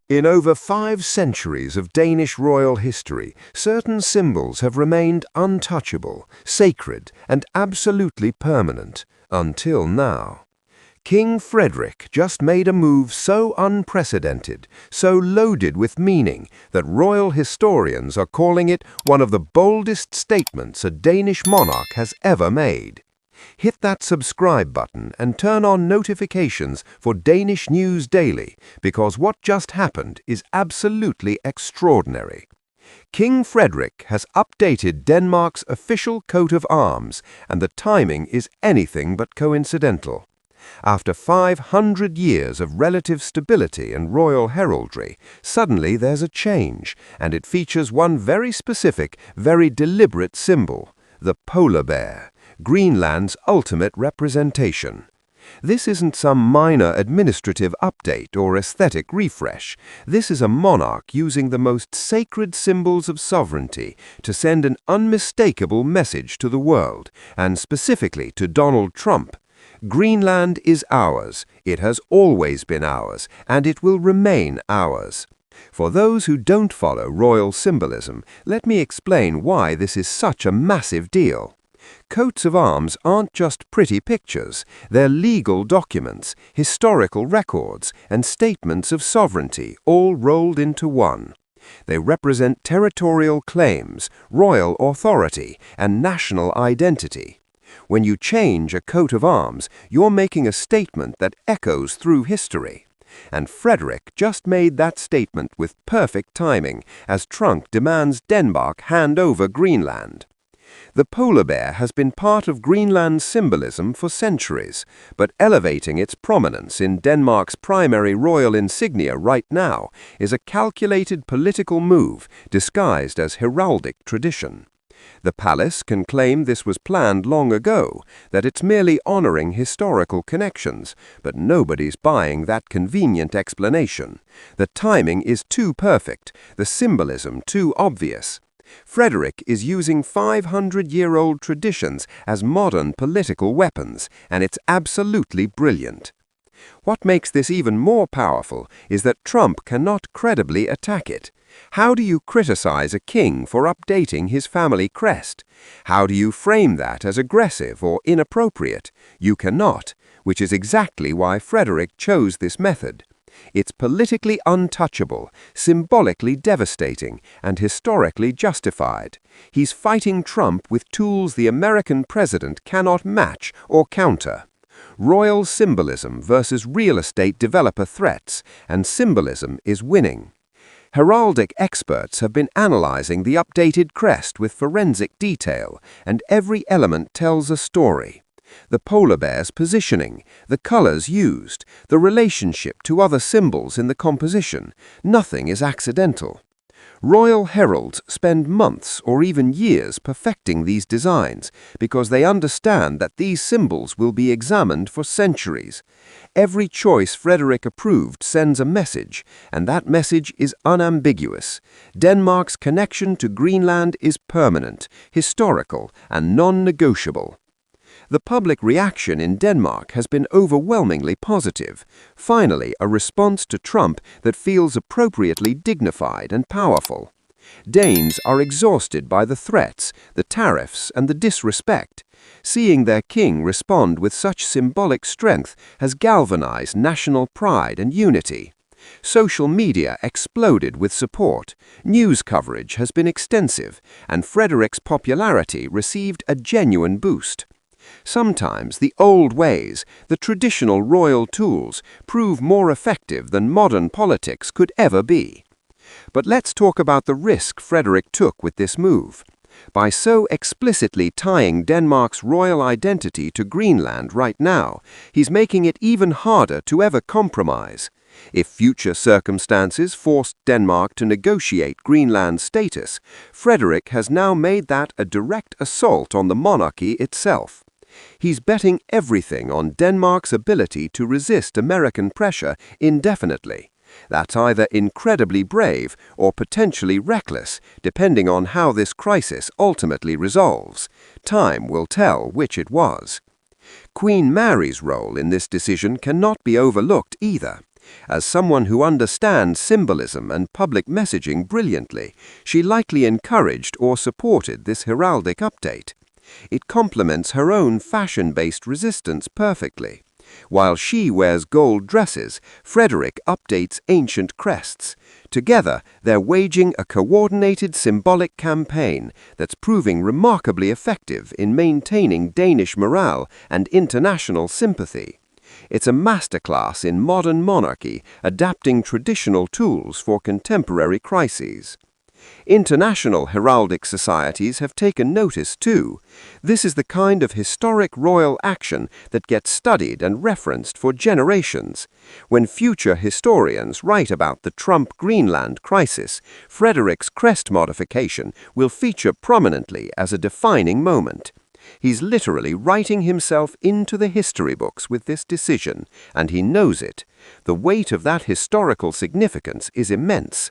In over 5 centuries of Danish royal history, certain symbols have remained untouchable, sacred, and absolutely permanent, until now. King Frederik just made a move so unprecedented, so loaded with meaning, that royal historians are calling it one of the boldest statements a Danish monarch has ever made. Hit that subscribe button and turn on notifications for Danish News Daily, because what just happened is absolutely extraordinary. King Frederik has updated Denmark's official coat of arms, and the timing is anything but coincidental. After 500 years of relative stability and royal heraldry, suddenly there's a change, and it features one very specific, very deliberate symbol: the polar bear, Greenland's ultimate representation. This isn't some minor administrative update or aesthetic refresh. This is a monarch using the most sacred symbols of sovereignty to send an unmistakable message to the world, and specifically to Donald Trump. Greenland is ours, it has always been ours, and it will remain ours. For those who don't follow royal symbolism, let me explain why this is such a massive deal. Coats of arms aren't just pretty pictures, they're legal documents, historical records, and statements of sovereignty all rolled into one. They represent territorial claims, royal authority, and national identity. When you change a coat of arms, you're making a statement that echoes through history. And Frederik just made that statement with perfect timing, as Trump demands Denmark hand over Greenland. The polar bear has been part of Greenland's symbolism for centuries, but elevating its prominence in Denmark's primary royal insignia right now is a calculated political move disguised as heraldic tradition. The palace can claim this was planned long ago, that it's merely honoring historical connections, but nobody's buying that convenient explanation. The timing is too perfect, the symbolism too obvious. Frederik is using 500-year-old traditions as modern political weapons, and it's absolutely brilliant. What makes this even more powerful is that Trump cannot credibly attack it. How do you criticize a king for updating his family crest? How do you frame that as aggressive or inappropriate? You cannot, which is exactly why Frederik chose this method. It's politically untouchable, symbolically devastating, and historically justified. He's fighting Trump with tools the American president cannot match or counter. Royal symbolism versus real estate developer threats, and symbolism is winning. Heraldic experts have been analyzing the updated crest with forensic detail, and every element tells a story. The polar bear's positioning, the colors used, the relationship to other symbols in the composition, nothing is accidental. Royal heralds spend months or even years perfecting these designs because they understand that these symbols will be examined for centuries. Every choice Frederik approved sends a message, and that message is unambiguous. Denmark's connection to Greenland is permanent, historical, and non-negotiable. The public reaction in Denmark has been overwhelmingly positive. Finally, a response to Trump that feels appropriately dignified and powerful. Danes are exhausted by the threats, the tariffs, and the disrespect. Seeing their king respond with such symbolic strength has galvanized national pride and unity. Social media exploded with support, news coverage has been extensive, and Frederik's popularity received a genuine boost. Sometimes the old ways, the traditional royal tools, prove more effective than modern politics could ever be. But let's talk about the risk Frederik took with this move. By so explicitly tying Denmark's royal identity to Greenland right now, he's making it even harder to ever compromise. If future circumstances forced Denmark to negotiate Greenland's status, Frederik has now made that a direct assault on the monarchy itself. He's betting everything on Denmark's ability to resist American pressure indefinitely. That's either incredibly brave or potentially reckless, depending on how this crisis ultimately resolves. Time will tell which it was. Queen Mary's role in this decision cannot be overlooked either. As someone who understands symbolism and public messaging brilliantly, she likely encouraged or supported this heraldic update. It complements her own fashion-based resistance perfectly. While she wears gold dresses, Frederik updates ancient crests. Together, they're waging a coordinated symbolic campaign that's proving remarkably effective in maintaining Danish morale and international sympathy. It's a masterclass in modern monarchy, adapting traditional tools for contemporary crises. International heraldic societies have taken notice too. This is the kind of historic royal action that gets studied and referenced for generations. When future historians write about the Trump-Greenland crisis, Frederik's crest modification will feature prominently as a defining moment. He's literally writing himself into the history books with this decision, and he knows it. The weight of that historical significance is immense.